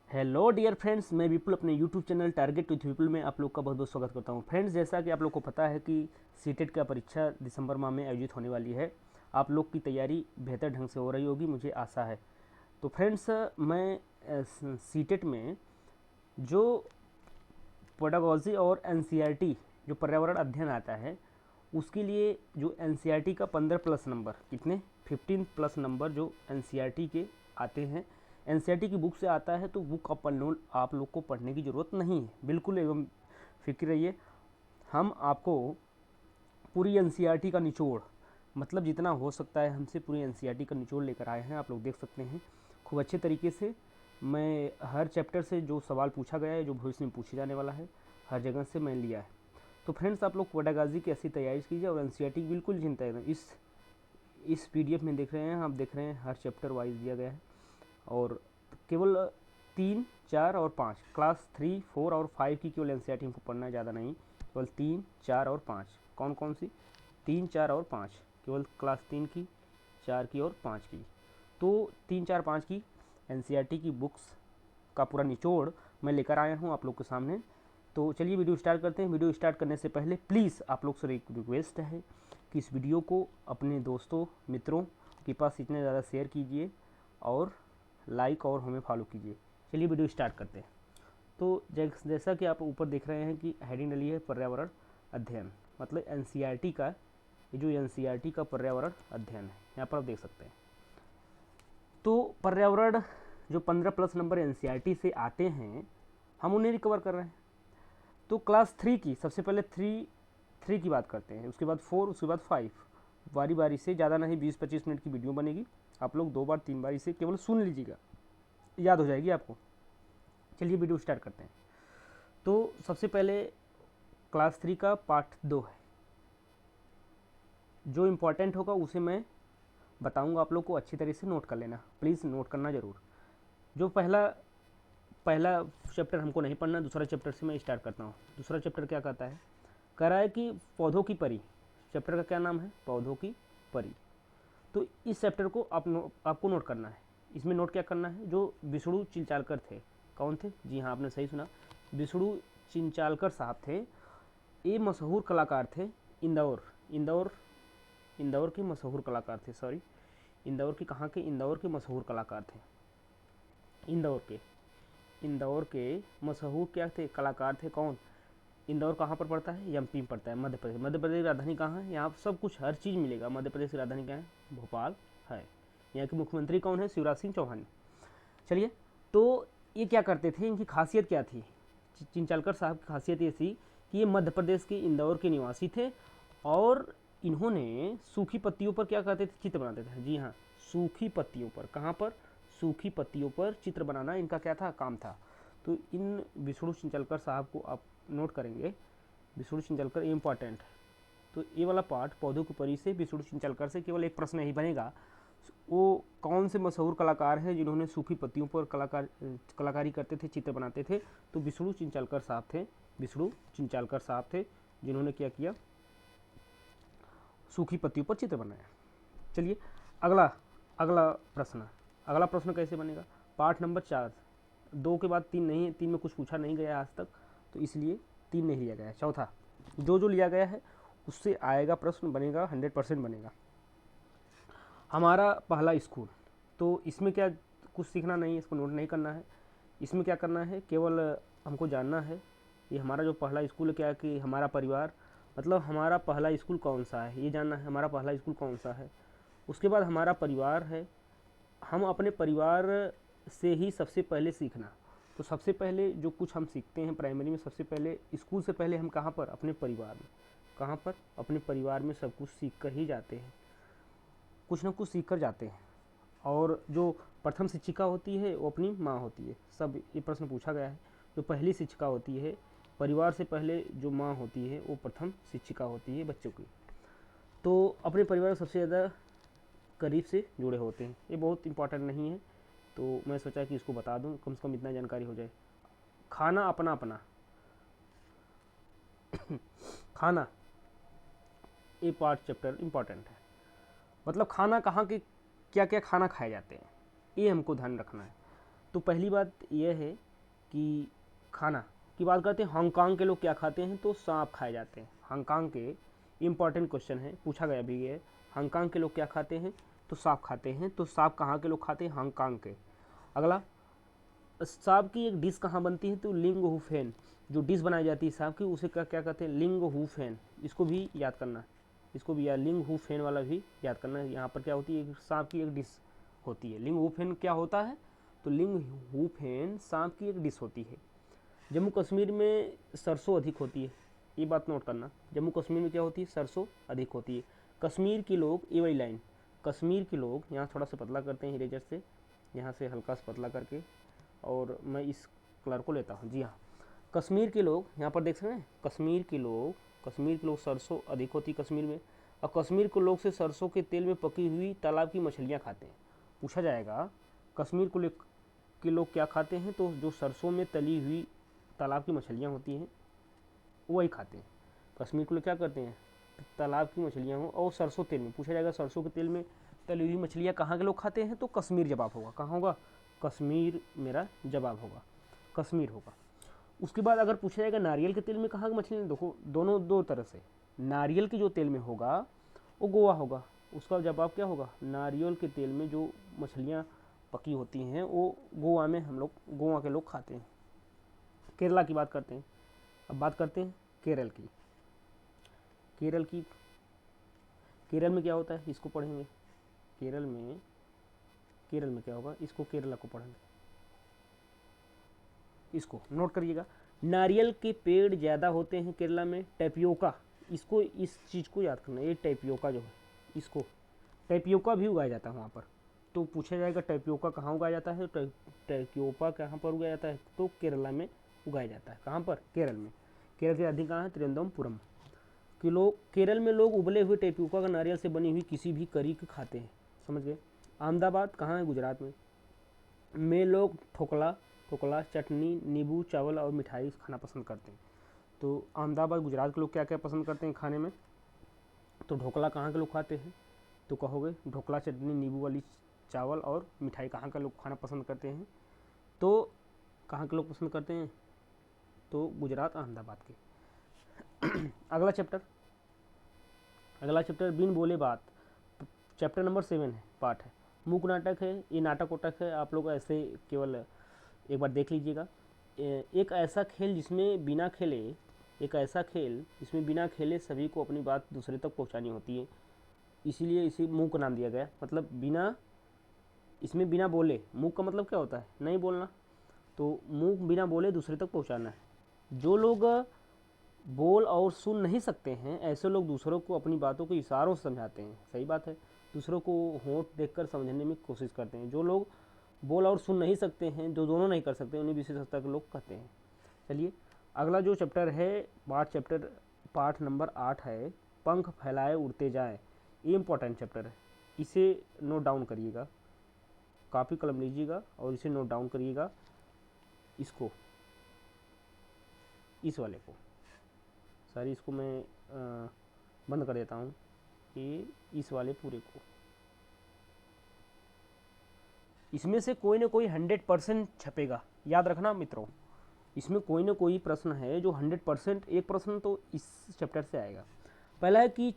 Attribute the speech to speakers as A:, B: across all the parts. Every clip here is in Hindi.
A: हेलो डियर फ्रेंड्स, मैं विपुल अपने यूट्यूब चैनल टारगेट विथ विपुल में आप लोग का बहुत बहुत स्वागत करता हूं। फ्रेंड्स, जैसा कि आप लोग को पता है कि सीटेट का परीक्षा दिसंबर माह में आयोजित होने वाली है। आप लोग की तैयारी बेहतर ढंग से हो रही होगी, मुझे आशा है। तो फ्रेंड्स, मैं सीटेट में जो पेडागोजी और एनसीईआरटी जो पर्यावरण अध्ययन आता है, उसके लिए जो एनसीईआरटी का 15 प्लस नंबर, कितने 15 प्लस नंबर जो एनसीईआरटी के आते हैं, एनसीईआरटी की बुक से आता है, तो बुक आप लोग को पढ़ने की ज़रूरत नहीं है, बिल्कुल एवं फिक्र रहिए। हम आपको पूरी एनसीईआरटी का निचोड़, मतलब जितना हो सकता है हमसे पूरी एनसीईआरटी का निचोड़ लेकर आए हैं। आप लोग देख सकते हैं खूब अच्छे तरीके से। मैं हर चैप्टर से जो सवाल पूछा गया है, जो भविष्य में पूछे जाने वाला है, हर जगह से मैं लिया है। तो फ्रेंड्स, आप लोग पेडागोजी की ऐसी तैयारी कीजिए और एनसीईआरटी की बिल्कुल चिंता है। इस पीडीएफ में देख रहे हैं, आप देख रहे हैं हर चैप्टर वाइज दिया गया है। और केवल 3, 4 और 5 क्लास 3, 4 और 5 की केवल एनसीईआरटी हमको पढ़ना है, ज़्यादा नहीं। केवल 3, 4 और 5। कौन कौन सी? 3, 4 और 5, केवल क्लास 3 की, 4 की और 5 की। तो 3, 4, 5 की एनसीईआरटी की बुक्स का पूरा निचोड़ मैं लेकर आया हूँ आप लोग के सामने। तो चलिए वीडियो स्टार्ट करते हैं। वीडियो स्टार्ट करने से पहले प्लीज़ आप लोग से एक रिक्वेस्ट है कि इस वीडियो को अपने दोस्तों मित्रों के पास इतने ज़्यादा शेयर कीजिए और लाइक और हमें फॉलो कीजिए। चलिए वीडियो स्टार्ट करते हैं। तो जैसा कि आप ऊपर देख रहे हैं कि हेडिंग डली है पर्यावरण अध्ययन, मतलब एनसीईआरटी का, ये जो एनसीईआरटी का पर्यावरण अध्ययन है, यहाँ पर आप देख सकते हैं। तो पर्यावरण जो 15 प्लस नंबर एनसीईआरटी से आते हैं, हम उन्हें रिकवर कर रहे हैं। तो क्लास 3 की सबसे पहले 3 की बात करते हैं, उसके बाद 4, उसके बाद 5, बारी बारी से, ज़्यादा नहीं, 20-25 मिनट की वीडियो बनेगी। आप लोग 2 बार 3 बार इसे केवल सुन लीजिएगा, याद हो जाएगी आपको। चलिए वीडियो स्टार्ट करते हैं। तो सबसे पहले क्लास 3 का पार्ट 2 है। जो इम्पोर्टेंट होगा उसे मैं बताऊंगा, आप लोग को अच्छी तरह से नोट कर लेना, प्लीज़ नोट करना ज़रूर। जो पहला चैप्टर हमको नहीं पढ़ना, दूसरा चैप्टर से मैं स्टार्ट करता हूँ। दूसरा चैप्टर क्या कहता है? कह रहा है कि पौधों की परी। चैप्टर का क्या नाम है? पौधों की परी। तो इस चैप्टर को आपको नोट करना है। इसमें नोट क्या करना है? जो विष्णु चिंचालकर थे, कौन थे? जी हाँ, आपने सही सुना, विष्णु चिंचालकर साहब थे। ये मशहूर कलाकार थे। इंदौर के मशहूर कलाकार थे। सॉरी, इंदौर के कहाँ के? इंदौर के मशहूर कलाकार थे। इंदौर के मशहूर क्या थे? कलाकार थे। कौन? इंदौर कहाँ पर पड़ता है? एमपी में पड़ता है, मध्य प्रदेश। मध्य प्रदेश की राजधानी कहाँ है? यहाँ सब कुछ, हर चीज़ मिलेगा। मध्य प्रदेश की राजधानी क्या है? भोपाल है। यहाँ के मुख्यमंत्री कौन है? शिवराज सिंह चौहान। चलिए, तो ये क्या करते थे? इनकी खासियत क्या थी? चिंचालकर साहब की खासियत ये थी कि ये मध्य प्रदेश के इंदौर के निवासी थे और इन्होंने सूखी पत्तियों पर क्या करते थे? चित्र बनाते थे। जी हाँ, सूखी पत्तियों पर। कहाँ पर? सूखी पत्तियों पर चित्र बनाना इनका क्या था? काम था। तो इन विष्णु चिंचालकर साहब को आप नोट करेंगे। विष्णु चिंचालकर इम्पॉर्टेंट है। तो ये वाला पार्ट पौधों की परी से विष्णु चिंचालकर से केवल एक प्रश्न ही बनेगा। वो कौन से मशहूर कलाकार हैं जिन्होंने सूखी पत्तियों पर कलाकारी करते थे, चित्र बनाते थे? तो विष्णु चिंचालकर साहब थे। विष्णु चिंचालकर साहब थे जिन्होंने क्या किया? सूखी पत्तियों पर चित्र बनाया। चलिए, अगला अगला प्रश्न कैसे बनेगा? पार्ट नंबर 4, 2 के बाद 3 नहीं है, 3 में कुछ पूछा नहीं गया आज तक, तो इसलिए 3 नहीं लिया गया है। चौथा जो लिया गया है उससे आएगा प्रश्न, बनेगा, 100% बनेगा। हमारा पहला स्कूल। तो इसमें क्या कुछ सीखना नहीं है, इसको नोट नहीं करना है। इसमें क्या करना है? केवल हमको जानना है ये हमारा जो पहला स्कूल है, क्या कि हमारा परिवार, मतलब हमारा पहला स्कूल कौन सा है, ये जानना है हमारा पहला स्कूल कौन सा है। उसके बाद हमारा परिवार है, हम अपने परिवार से ही सबसे पहले सीखना। तो सबसे पहले जो कुछ हम सीखते हैं प्राइमरी में, सबसे पहले स्कूल से पहले हम कहाँ पर? अपने परिवार में। कहाँ पर? अपने परिवार में सब कुछ सीख कर ही जाते हैं, कुछ ना कुछ सीख कर जाते हैं। और जो प्रथम शिक्षिका होती है वो अपनी माँ होती है। सब ये प्रश्न पूछा गया है। जो पहली शिक्षिका होती है परिवार से पहले, जो माँ होती है वो प्रथम शिक्षिका होती है बच्चों की। तो अपने परिवार सबसे ज़्यादा करीब से जुड़े होते हैं। ये बहुत इंपॉर्टेंट नहीं है, तो मैं सोचा कि इसको बता दूं, कम से कम इतना जानकारी हो जाए। खाना अपना अपना खाना, ये पार्ट चैप्टर इंपॉर्टेंट है। मतलब खाना कहाँ के, क्या क्या खाना खाए जाते हैं, ये हमको ध्यान रखना है। तो पहली बात यह है कि खाना की बात करते हैं, हांगकांग के लोग क्या खाते हैं, तो सांप खाए जाते हैं। हांगकांग के इम्पॉर्टेंट क्वेश्चन है, पूछा गया भी ये, हांगकांग के लोग क्या खाते हैं, तो सांप खाते हैं। तो सांप कहाँ के लोग खाते हैं, हांगकांग के। अगला, सांप की एक डिश कहाँ बनती है, तो लिंग हुफेन, जो डिश बनाई जाती है सांप की उसे क्या क्या कहते हैं, लिंग हुफेन। इसको भी याद करना, इसको भी याद, लिंग हुफेन वाला भी याद करना है। यहाँ पर क्या होती है, सांप की एक डिश होती है। लिंग हुफेन क्या होता है, तो लिंग हुफेन सांप की एक डिश होती है। जम्मू कश्मीर में सरसों अधिक होती है, ये बात नोट करना। जम्मू कश्मीर में क्या होती है, सरसों अधिक होती है। कश्मीर के लोग, ये वाली लाइन, कश्मीर के लोग, यहाँ थोड़ा सा पतला करते हैं इरेजर से, यहाँ से हल्का सा पतला करके, और मैं इस कलर को लेता हूँ। जी हाँ, कश्मीर के लोग, यहाँ पर देख सकते हैं, कश्मीर के लोग सरसों अधिक होती है कश्मीर में। और कश्मीर के लोग से सरसों के तेल में पकी हुई तालाब की मछलियाँ खाते हैं। पूछा जाएगा कश्मीर के लोग क्या खाते हैं, तो जो सरसों में तली हुई तालाब की मछलियाँ होती हैं वही खाते हैं। कश्मीर के लोग क्या करते हैं, तालाब की मछलियाँ हो और सरसों तेल में। पूछा जाएगा सरसों के तेल में तली हुई मछलियाँ कहाँ के लोग खाते हैं, तो कश्मीर जवाब होगा। कहाँ होगा, कश्मीर मेरा जवाब होगा, कश्मीर होगा। उसके बाद अगर पूछा जाएगा नारियल के तेल में कहाँ की मछलियाँ, देखो दोनों दो तरह से, नारियल के जो तेल में होगा वो गोवा होगा, उसका जवाब क्या होगा, नारियल के तेल में जो मछलियाँ पकी होती हैं वो गोवा में हम लोग, गोवा के लोग खाते हैं। केरला की बात करते हैं। अब बात करते हैं केरल की। केरल में क्या होता है, इसको पढ़ेंगे। केरल में क्या होगा, इसको केरला को पढ़ेंगे, इसको नोट करिएगा। नारियल के पेड़ ज़्यादा होते हैं केरला में। टैपियोका, इसको, इस चीज़ को याद करना, ये टैपियोका जो है, इसको टैपियोका भी उगाया जाता है वहाँ पर। तो पूछा जाएगा टैपियोका कहाँ उगाया जाता है, टैपियोका कहाँ पर उगाया जाता है, तो केरला में उगाया जाता है। कहाँ पर, केरल में। केरल की राजधानी कहाँ है, त्रिवेंद्रपुरम। केरल में लोग उबले हुए टैपियोका का नारियल से बनी हुई किसी भी करी को खाते हैं, समझ गए। अहमदाबाद कहाँ है, गुजरात में लोग ठोकला, चटनी, नींबू, चावल और मिठाई खाना पसंद करते हैं। तो अहमदाबाद, गुजरात के लोग क्या क्या पसंद करते हैं खाने में, तो ढोकला कहाँ के लोग खाते हैं, तो कहोगे ढोकला, चटनी, नींबू वाली चावल और मिठाई कहाँ का लोग खाना पसंद करते हैं, तो कहाँ के लोग पसंद करते हैं, तो गुजरात, अहमदाबाद के। अगला चैप्टर बिन बोले बात, चैप्टर नंबर 7 है, पार्ट है। मूक नाटक है, ये नाटक उटक है, आप लोग ऐसे केवल एक बार देख लीजिएगा। एक ऐसा खेल जिसमें बिना खेले सभी को अपनी बात दूसरे तक पहुंचानी होती है, इसीलिए इसे मूक नाम दिया गया। मतलब इसमें बिना बोले, मूक का मतलब क्या होता है, नहीं बोलना, तो मूक बिना बोले दूसरे तक पहुंचाना है। जो लोग बोल और सुन नहीं सकते हैं, ऐसे लोग दूसरों को अपनी बातों को इशारों से समझाते हैं। सही बात है, दूसरों को होंठ देखकर समझने में कोशिश करते हैं। जो लोग बोल और सुन नहीं सकते हैं, जो दोनों नहीं कर सकते, उन्हें विशेषता के लोग कहते हैं। चलिए अगला जो चैप्टर है, पाठ नंबर 8 है, पंख फैलाए उड़ते जाए। ये इंपॉर्टेंट चैप्टर है, इसे नोट डाउन करिएगा, कॉपी कलम लीजिएगा और इसे नोट डाउन करिएगा। इसको, इस वाले को, सारी इसको मैं बंद कर देता हूँ, ये इस वाले पूरे को। इसमें से कोई ना कोई 100% छपेगा, याद रखना मित्रों। इसमें कोई ना कोई प्रश्न है जो 100%, एक प्रश्न तो इस चैप्टर से आएगा। पहला है कि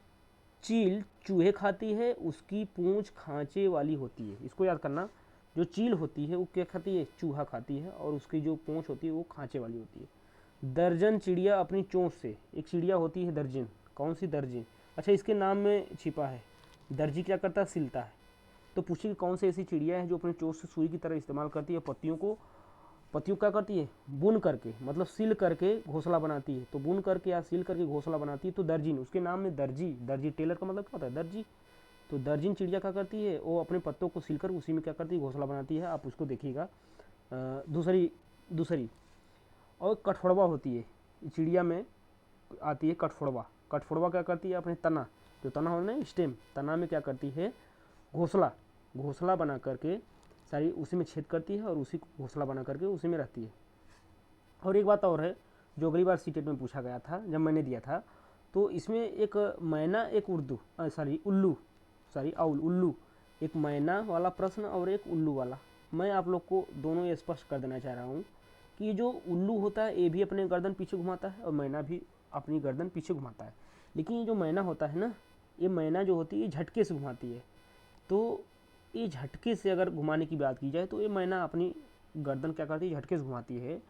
A: चील चूहे खाती है, उसकी पूंछ खांचे वाली होती है। इसको याद करना, जो चील होती है वो क्या खाती है, चूहा खाती है, और उसकी जो पूंछ होती है वो खांचे वाली होती है। दर्जन चिड़िया अपनी चोंच से, एक चिड़िया होती है दर्जन, कौन सी, दर्जन। अच्छा, इसके नाम में छिपा है, दर्जी क्या करता है, सिलता है। तो पूछिए कौन सी ऐसी चिड़िया है जो अपनी चोंच से सुई की तरह इस्तेमाल करती है, पत्तियों क्या करती है, बुन करके, मतलब सिल करके घोंसला बनाती है। तो बुन करके या सिल करके घोंसला बनाती है, तो दर्जिन, उसके नाम में दर्जी टेलर का मतलब क्या होता है, दर्जी। तो दर्जिन चिड़िया क्या करती है, वो अपने पत्तों को सिलकर उसी में क्या करती है, घोंसला बनाती है। आप उसको देखिएगा। दूसरी और कठफोड़वा होती है, चिड़िया में आती है कठफोड़वा क्या करती है, अपने तना, जो तना होता है ना, स्टेम, तना में क्या करती है, घोंसला बना करके सारी उसी में छेद करती है और उसी को घोंसला बना करके उसी में रहती है। और एक बात और है जो अगली बार सीटेट में पूछा गया था, जब मैंने दिया था, तो इसमें एक मैना, एक उल्लू, एक मैना वाला प्रश्न और एक उल्लू वाला, मैं आप लोग को दोनों ये स्पष्ट कर देना चाह रहा हूँ कि ये जो उल्लू होता है ये भी अपने गर्दन पीछे घुमाता है और मैना भी अपनी गर्दन पीछे घुमाता है। लेकिन ये जो मैना होता है ना, ये मैना जो होती है ये झटके से घुमाती है। तो ये झटके से अगर घुमाने की बात की जाए तो ये मैना अपनी गर्दन क्या करती है, झटके से घुमाती है।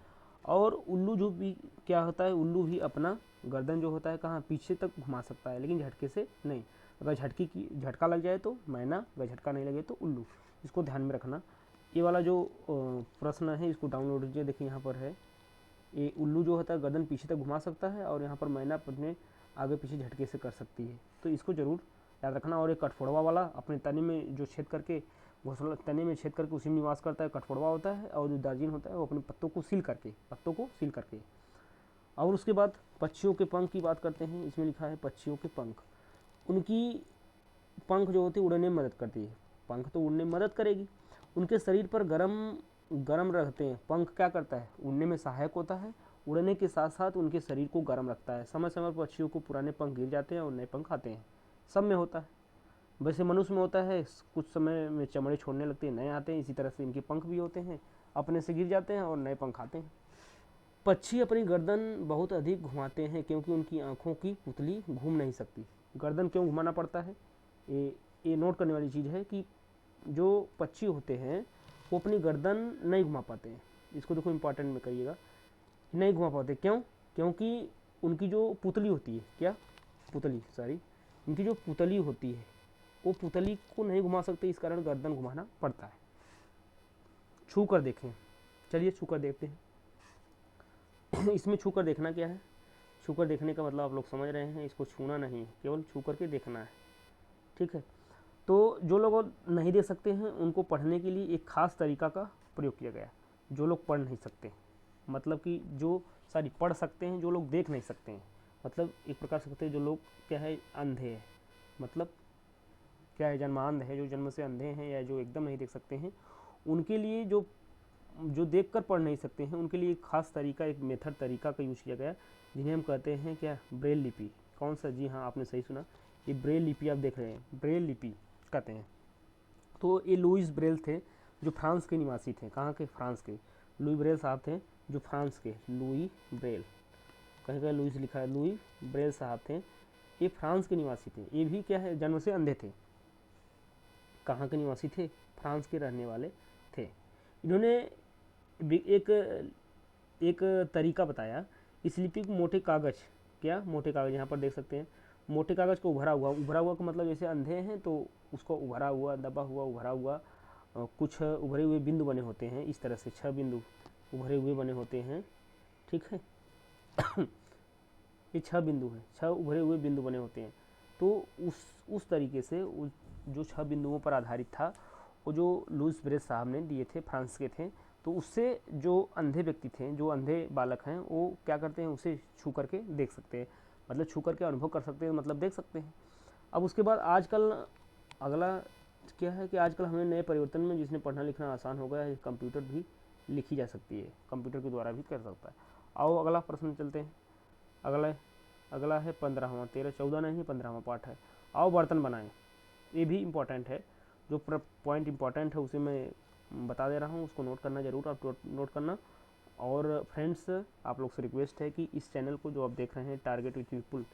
A: और उल्लू जो भी क्या होता है, उल्लू भी अपना गर्दन जो होता है कहाँ, पीछे तक घुमा सकता है, लेकिन झटके से नहीं। अगर झटका लग जाए तो मैना, अगर झटका नहीं लगे तो उल्लू। इसको ध्यान में रखना। ये वाला जो प्रश्न है इसको डाउनलोड कीजिए, देखिए यहाँ पर है। ये उल्लू जो होता है गर्दन पीछे तक घुमा सकता है और यहाँ पर मैना अपने आगे पीछे झटके से कर सकती है। तो इसको ज़रूर याद रखना। और ये कठफोड़वा वाला अपने तने में जो छेद करके, घोंसला तने में छेद करके उसी में निवास करता है, कठफोड़वा होता है। और जो दार्जिन होता है वो अपने पत्तों को सील करके। और उसके बाद पक्षियों के पंख की बात करते हैं। इसमें लिखा है पक्षियों के पंख। उनकी पंख जो होती है उड़ने में मदद करती है। पंख तो उड़ने में मदद करेगी। उनके शरीर पर गरम रहते हैं। पंख क्या करता है, उड़ने में सहायक होता है। उड़ने के साथ साथ उनके शरीर को गर्म रखता है। समय समय पर पक्षियों को पुराने पंख गिर जाते हैं और नए पंख आते हैं। सब में होता है। वैसे मनुष्य में होता है, कुछ समय में चमड़े छोड़ने लगते हैं, नए आते हैं। इसी तरह से इनके पंख भी होते हैं, अपने से गिर जाते हैं और नए पंख आते हैं। पक्षी अपनी गर्दन बहुत अधिक घुमाते हैं क्योंकि उनकी आँखों की पुतली घूम नहीं सकती। गर्दन क्यों घुमाना पड़ता है, ये नोट करने वाली चीज़ है कि जो पक्षी होते हैं वो अपनी गर्दन नहीं घुमा पाते हैं। इसको देखो इम्पॉर्टेंट में करिएगा, नहीं घुमा पाते। क्यों? क्योंकि उनकी जो पुतली होती है, क्या पुतली, सॉरी, उनकी जो पुतली होती है वो पुतली को नहीं घुमा सकते, इस कारण गर्दन घुमाना पड़ता है। छू कर देखें, चलिए छू कर देखते हैं। इसमें छू कर देखना क्या है, छू कर देखने का मतलब आप लोग समझ रहे हैं, इसको छूना नहीं, केवल छू कर के देखना है, ठीक है। तो जो लोग नहीं देख सकते हैं उनको पढ़ने के लिए एक खास तरीका का प्रयोग किया गया। जो लोग पढ़ नहीं सकते, मतलब कि जो पढ़ सकते हैं, जो लोग देख नहीं सकते हैं, मतलब एक प्रकार से कहते हैं जो लोग क्या है, अंधे हैं, मतलब क्या है, जन्मांध है, जो जन्म से अंधे हैं या जो एकदम नहीं देख सकते हैं, उनके लिए जो देख कर पढ़ नहीं सकते हैं उनके लिए एक खास तरीका, एक मेथड तरीका का यूज़ किया गया, जिन्हें हम कहते हैं क्या, ब्रेल लिपि। कौन सा? जी हाँ, आपने सही सुना, ये ब्रेल लिपि आप देख रहे हैं, ब्रेल लिपि कहते हैं। तो ये लुईस ब्रेल थे जो फ्रांस के निवासी थे। कहाँ के? फ्रांस के। लुई ब्रेल साहब थे जो फ्रांस के, लुई ब्रेल, कहीं कहीं लुईस लिखा है, लुई ब्रेल साहब थे, ये फ्रांस के निवासी थे। ये भी क्या है, जन्म से अंधे थे। कहाँ के निवासी थे? फ्रांस के रहने वाले थे। इन्होंने एक तरीका बताया। इस लिपि को मोटे कागज़, क्या मोटे कागज़, यहाँ पर देख सकते हैं, मोटे कागज़ को उभरा हुआ का मतलब जैसे अंधे हैं तो उसको उभरा हुआ, दबा हुआ, उभरा हुआ, कुछ उभरे हुए बिंदु बने होते हैं, इस तरह से 6 बिंदु उभरे हुए बने होते हैं, ठीक है। ये 6 बिंदु हैं, 6 उभरे हुए बिंदु बने होते हैं। तो उस तरीके से जो 6 बिंदुओं पर आधारित था वो जो लुईस ब्रेल साहब ने दिए थे, फ्रांस के थे। तो उससे जो अंधे व्यक्ति थे, जो अंधे बालक हैं, वो क्या करते हैं, उसे छू करके देख सकते हैं, मतलब छू करके अनुभव कर सकते हैं, मतलब देख सकते हैं। अब उसके बाद आजकल अगला क्या है कि आजकल हमें नए परिवर्तन में जिसने पढ़ना लिखना आसान हो गया है, कंप्यूटर भी लिखी जा सकती है, कंप्यूटर के द्वारा भी कर सकता है। आओ अगला प्रश्न चलते हैं। अगला है 15वां, 13, 14 नहीं, 15वां पाठ है। आओ बर्तन बनाएं। ये भी इम्पोर्टेंट है, जो पॉइंट इम्पोर्टेंट है उसे मैं बता दे रहा हूँ, उसको नोट करना ज़रूर, आप नोट करना। और फ्रेंड्स, आप लोग से रिक्वेस्ट है कि इस चैनल को जो आप देख रहे हैं, टारगेट विथ विपुल,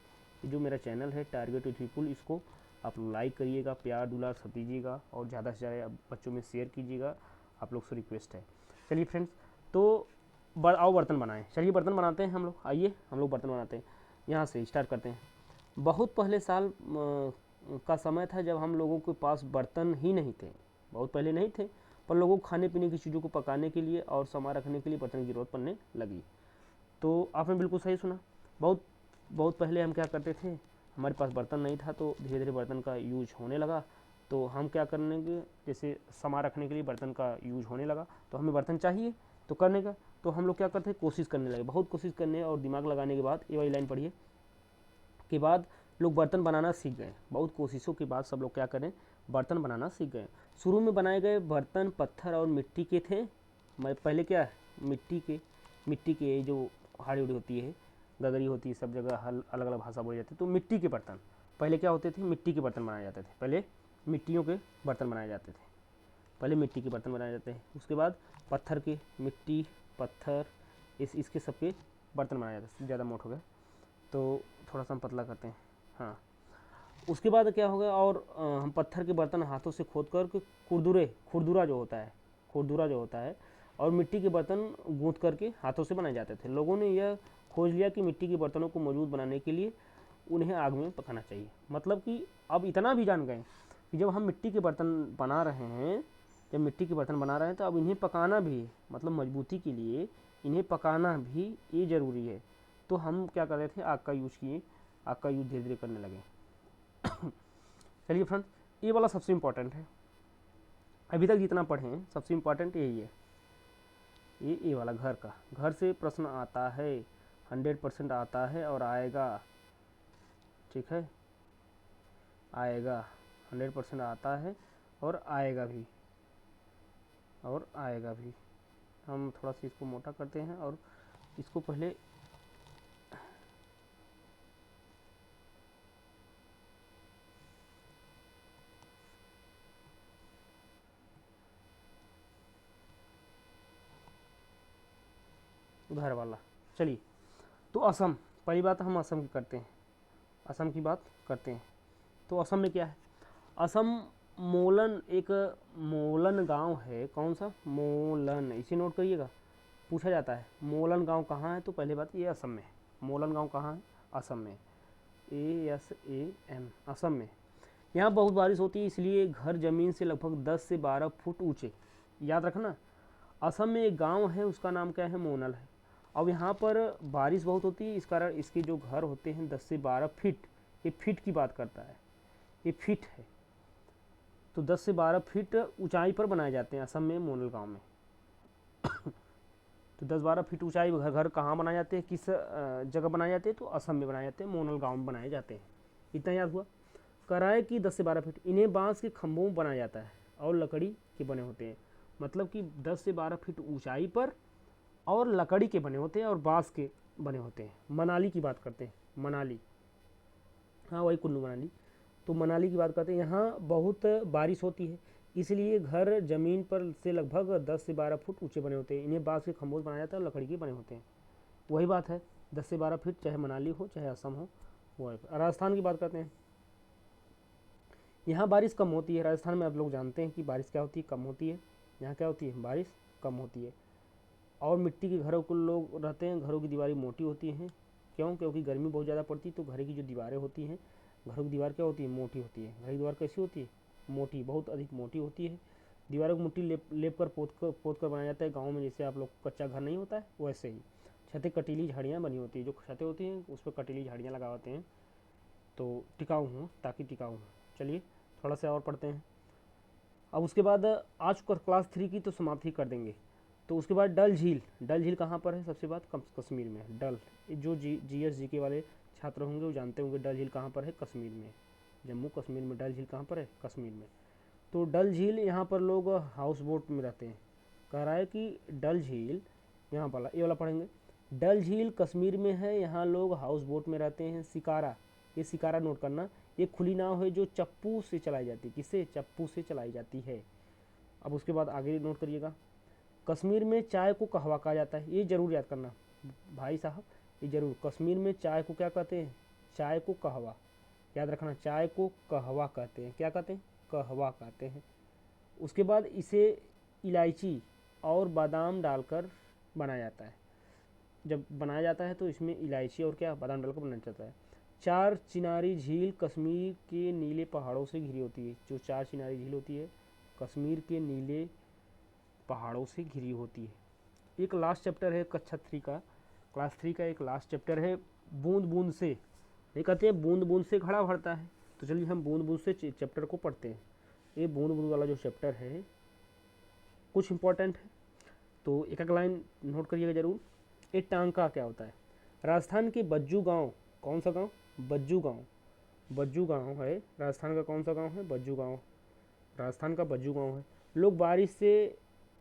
A: ये जो मेरा चैनल है टारगेट विथ विपुल, इसको आप लाइक करिएगा, प्यार दुलार सब दीजिएगा और ज़्यादा से ज़्यादा बच्चों में शेयर कीजिएगा, आप लोग से रिक्वेस्ट है। चलिए फ्रेंड्स, तो आओ बर्तन बनाएं। चलिए बर्तन बनाते हैं हम लोग, आइए हम लोग बर्तन बनाते हैं। यहाँ से स्टार्ट करते हैं। बहुत पहले साल का समय था जब हम लोगों के पास बर्तन ही नहीं थे। बहुत पहले नहीं थे, पर लोगों को खाने पीने की चीज़ों को पकाने के लिए और सामान रखने के लिए बर्तन की ज़रूरत पड़ने लगी। तो आपने बिल्कुल सही सुना। बहुत पहले हम क्या करते थे, हमारे पास बर्तन नहीं था, तो धीरे धीरे बर्तन का यूज होने लगा। तो हम क्या करने के, जैसे सामान रखने के लिए बर्तन का यूज होने लगा, तो हमें बर्तन चाहिए तो करने का, तो हम लोग क्या करते हैं, कोशिश करने लगे। बहुत कोशिश करने और दिमाग लगाने के बाद, ये वाली लाइन पढ़िए, के बाद लोग बर्तन बनाना सीख गए। बहुत कोशिशों के बाद सब लोग क्या करें, बर्तन बनाना सीख गए। शुरू में बनाए गए बर्तन पत्थर और मिट्टी के थे। पहले क्या, मिट्टी के जो हाड़ी उड़ी होती है, गगरी होती है, सब जगह अलग अलग भाषा बोली जाती है। तो मिट्टी के बर्तन पहले क्या होते थे, मिट्टी के बर्तन बनाए जाते थे, पहले मिट्टियों के बर्तन बनाए जाते थे। पहले मिट्टी के बर्तन बनाए जाते हैं, उसके बाद पत्थर के, मिट्टी पत्थर इसके सबके बर्तन बनाए जाते हैं। ज़्यादा मोट हो गया तो थोड़ा सा हम पतला करते हैं। हाँ, उसके बाद क्या होगा, और हम पत्थर के बर्तन हाथों से खोद कर के खुरदुरा जो होता है और मिट्टी के बर्तन गूंथ करके हाथों से बनाए जाते थे। लोगों ने यह खोज लिया कि मिट्टी के बर्तनों को मजबूत बनाने के लिए उन्हें आग में पकाना चाहिए। मतलब कि अब इतना भी जान गए कि जब हम मिट्टी के बर्तन बना रहे हैं तो अब इन्हें पकाना भी है, मतलब मजबूती के लिए इन्हें पकाना भी ये ज़रूरी है। तो हम क्या कर रहे थे, आग का यूज़ धीरे धीरे करने लगे। चलिए फ्रेंड्स, ये वाला सबसे इम्पोर्टेंट है, अभी तक जितना पढ़े हैं सबसे इम्पोर्टेंट यही है। ये वाला घर से प्रश्न आता है, 100% आता है और आएगा। ठीक है, आएगा, 100% आता है और आएगा भी। हम थोड़ा सा इसको मोटा करते हैं और इसको पहले घर वाला। चलिए, तो असम, पहली बात हम असम की करते हैं, असम की बात करते हैं। तो असम में क्या है, असम एक मोलन गांव है। कौन सा? मोलन, इसे नोट करिएगा, पूछा जाता है मोलन गांव कहाँ है, तो पहले बात ये असम में है। मोलन गांव कहाँ है? असम में, ASAM, असम में। यहाँ बहुत बारिश होती है, इसलिए घर ज़मीन से लगभग 10 से 12 फुट ऊंचे। याद रखना, असम में एक गांव है, उसका नाम क्या है? मोनल है। अब यहाँ पर बारिश बहुत होती है, इस कारण इसके जो घर होते हैं 10 से 12 फीट, ये फीट की बात करता है, ये फीट है। तो 10 से 12 फीट ऊंचाई पर बनाए जाते हैं असम में, मोनल गांव में। तो 10-12 फीट ऊंचाई घर कहाँ बनाए जाते हैं, किस जगह बनाए जाते हैं? तो असम में बनाए जाते हैं, मोनल गांव में बनाए जाते हैं। इतना याद हुआ। कराए की 10 से 12 फीट, इन्हें बांस के खंभों में बनाया जाता है और लकड़ी के बने होते हैं। मतलब कि 10 से 12 फीट ऊंचाई पर और लकड़ी के बने होते हैं और बांस के बने होते हैं। मनाली की बात करते हैं, मनाली, हाँ वही कुल्लू मनाली। तो मनाली की बात करते हैं, यहाँ बहुत बारिश होती है, इसलिए घर ज़मीन पर से लगभग 10 से 12 फुट ऊंचे बने होते हैं। इन्हें बांस के खंभों से बनाया जाता है और लकड़ी के बने होते हैं। वही बात है, 10 से 12 फीट, चाहे मनाली हो चाहे असम हो। वो है। राजस्थान की बात करते हैं, यहाँ बारिश कम होती है। राजस्थान में आप लोग जानते हैं कि बारिश क्या होती है? कम होती है। यहाँ क्या होती है? बारिश कम होती है। और मिट्टी के घरों को लोग रहते हैं, घरों की दीवारें मोटी होती हैं। क्यों? क्योंकि गर्मी बहुत ज़्यादा पड़ती है, तो घर की जो दीवारें होती हैं, घरों की दीवार क्या होती है? मोटी होती है। घर की दीवार कैसी होती है? मोटी, बहुत अधिक मोटी होती है। दीवारों को मिट्टी लेप कर पोत कर बनाया जाता है। गाँव में जैसे आप लोग कच्चा घर नहीं होता है, वैसे ही छतें कटीली झाड़ियाँ बनी होती है। जो छतें होती हैं उस पर कटीली झाड़ियाँ लगाते हैं, तो टिकाऊ हों, ताकि टिकाऊ हों। चलिए थोड़ा सा और पढ़ते हैं। अब उसके बाद आज क्लास 3 की तो समाप्ति कर देंगे। तो उसके बाद डल झील कहाँ पर है? सबसे बात कश्मीर में है। डल, जो GS GK वाले छात्र होंगे वो जानते होंगे डल झील कहाँ पर है? कश्मीर में, जम्मू कश्मीर में डल झील कहाँ पर है? कश्मीर में। तो डल झील, यहाँ पर लोग हाउस बोट में रहते हैं। कह रहा है कि डल झील, यहाँ वाला ये वाला पढ़ेंगे। डल झील कश्मीर में है, यहाँ लोग हाउस बोट में रहते हैं। शिकारा, ये शिकारा नोट करना, ये खुली नाव है जो चप्पू से चलाई जाती है। किससे? चप्पू से चलाई जाती है। अब उसके बाद आगे नोट करिएगा, कश्मीर में चाय को कहवा कहा जाता है। ये जरूर याद करना भाई साहब, ये जरूर। कश्मीर में चाय को क्या कहते हैं? चाय को कहवा, याद रखना, चाय को कहवा कहते हैं। क्या कहते हैं? कहवा कहते हैं। उसके बाद इसे इलायची और बादाम डालकर बनाया जाता है। जब बनाया जाता है तो इसमें इलायची और क्या, बादाम डालकर बनाया जाता है। चार चिनारी झील कश्मीर के नीले पहाड़ों से घिरी होती है। जो चार चिनारी झील होती है कश्मीर के नीले पहाड़ों से घिरी होती है। एक लास्ट चैप्टर है कक्षा 3 का, क्लास 3 का एक लास्ट चैप्टर है, बूंद बूंद से। ये कहते हैं बूंद बूंद से घड़ा भरता है। तो चलिए हम बूंद बूंद से चैप्टर को पढ़ते हैं। ये बूंद बूंद वाला जो चैप्टर है कुछ इंपॉर्टेंट है, तो एक एक लाइन नोट करिएगा जरूर। ये टांका क्या होता है? राजस्थान के बज्जू गांव, कौन सा गांव? बज्जू गांव, बज्जू गांव है राजस्थान का। कौन सा गांव है? बज्जू गांव, राजस्थान का बज्जू गांव है। लोग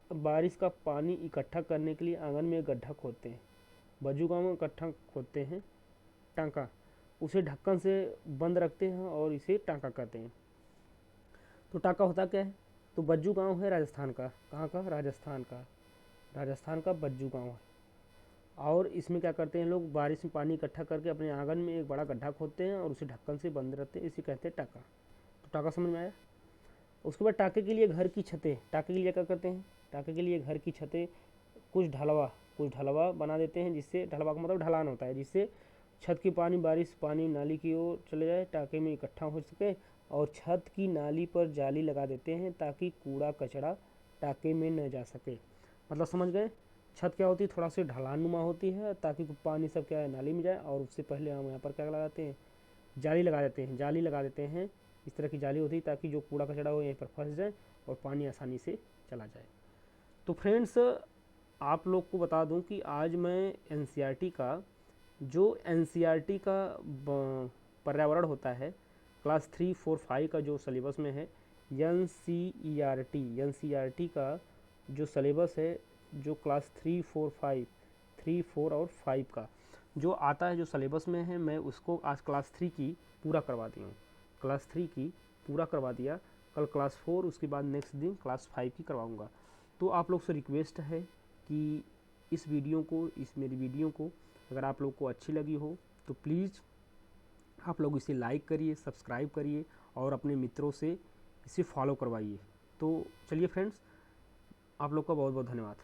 A: बारिश का पानी इकट्ठा करने के लिए आंगन में गड्ढा खोदते हैं। बज्जू गांव में इकट्ठा खोदते हैं टांका, उसे ढक्कन से बंद रखते हैं और इसे टांका कहते हैं। तो टांका होता क्या है? तो बज्जू गांव है राजस्थान का, कहाँ का, राजस्थान का बज्जू गांव है। और इसमें क्या करते हैं लोग, बारिश में पानी इकट्ठा करके अपने आंगन में एक बड़ा गड्ढा खोदते हैं और उसे ढक्कन से बंद रखते हैं, इसे कहते हैं टाका। तो टाका समझ में आया। उसके बाद टाके के लिए घर की छतें, टाके के लिए क्या करते हैं, टाके के लिए घर की छतें कुछ ढलवा बना देते हैं, जिससे, ढलवा का मतलब ढलान होता है, जिससे छत की बारिश पानी नाली की ओर चले जाए, टाके में इकट्ठा हो सके। और छत की नाली पर जाली लगा देते हैं ताकि कूड़ा कचरा टाके में न जा सके। मतलब समझ गए, छत क्या होती है, थोड़ा सी ढलान नुमा होती है ताकि पानी सब क्या है नाली में जाए। और उससे पहले हम यहाँ पर क्या लगाते हैं, जाली लगा देते हैं। इस तरह की जाली होती है ताकि जो कूड़ा कचरा हो यहीं पर फंस जाए और पानी आसानी से चला जाए। तो फ्रेंड्स, आप लोग को बता दूं कि आज मैं एनसीईआरटी का पर्यावरण होता है, क्लास 3, 4, 5 का जो सिलेबस में है, एनसीईआरटी का जो सिलेबस है, जो क्लास 3, 4 और 5 का जो आता है, जो सिलेबस में है, मैं उसको आज क्लास 3 की पूरा करवा दी हूँ। क्लास 3 की पूरा करवा दिया, कल क्लास 4, उसके बाद नेक्स्ट दिन क्लास 5 की करवाऊँगा। तो आप लोग से रिक्वेस्ट है कि इस मेरी वीडियो को अगर आप लोग को अच्छी लगी हो तो प्लीज़ आप लोग इसे लाइक करिए, सब्सक्राइब करिए और अपने मित्रों से इसे फॉलो करवाइए। तो चलिए फ्रेंड्स, आप लोग का बहुत बहुत धन्यवाद।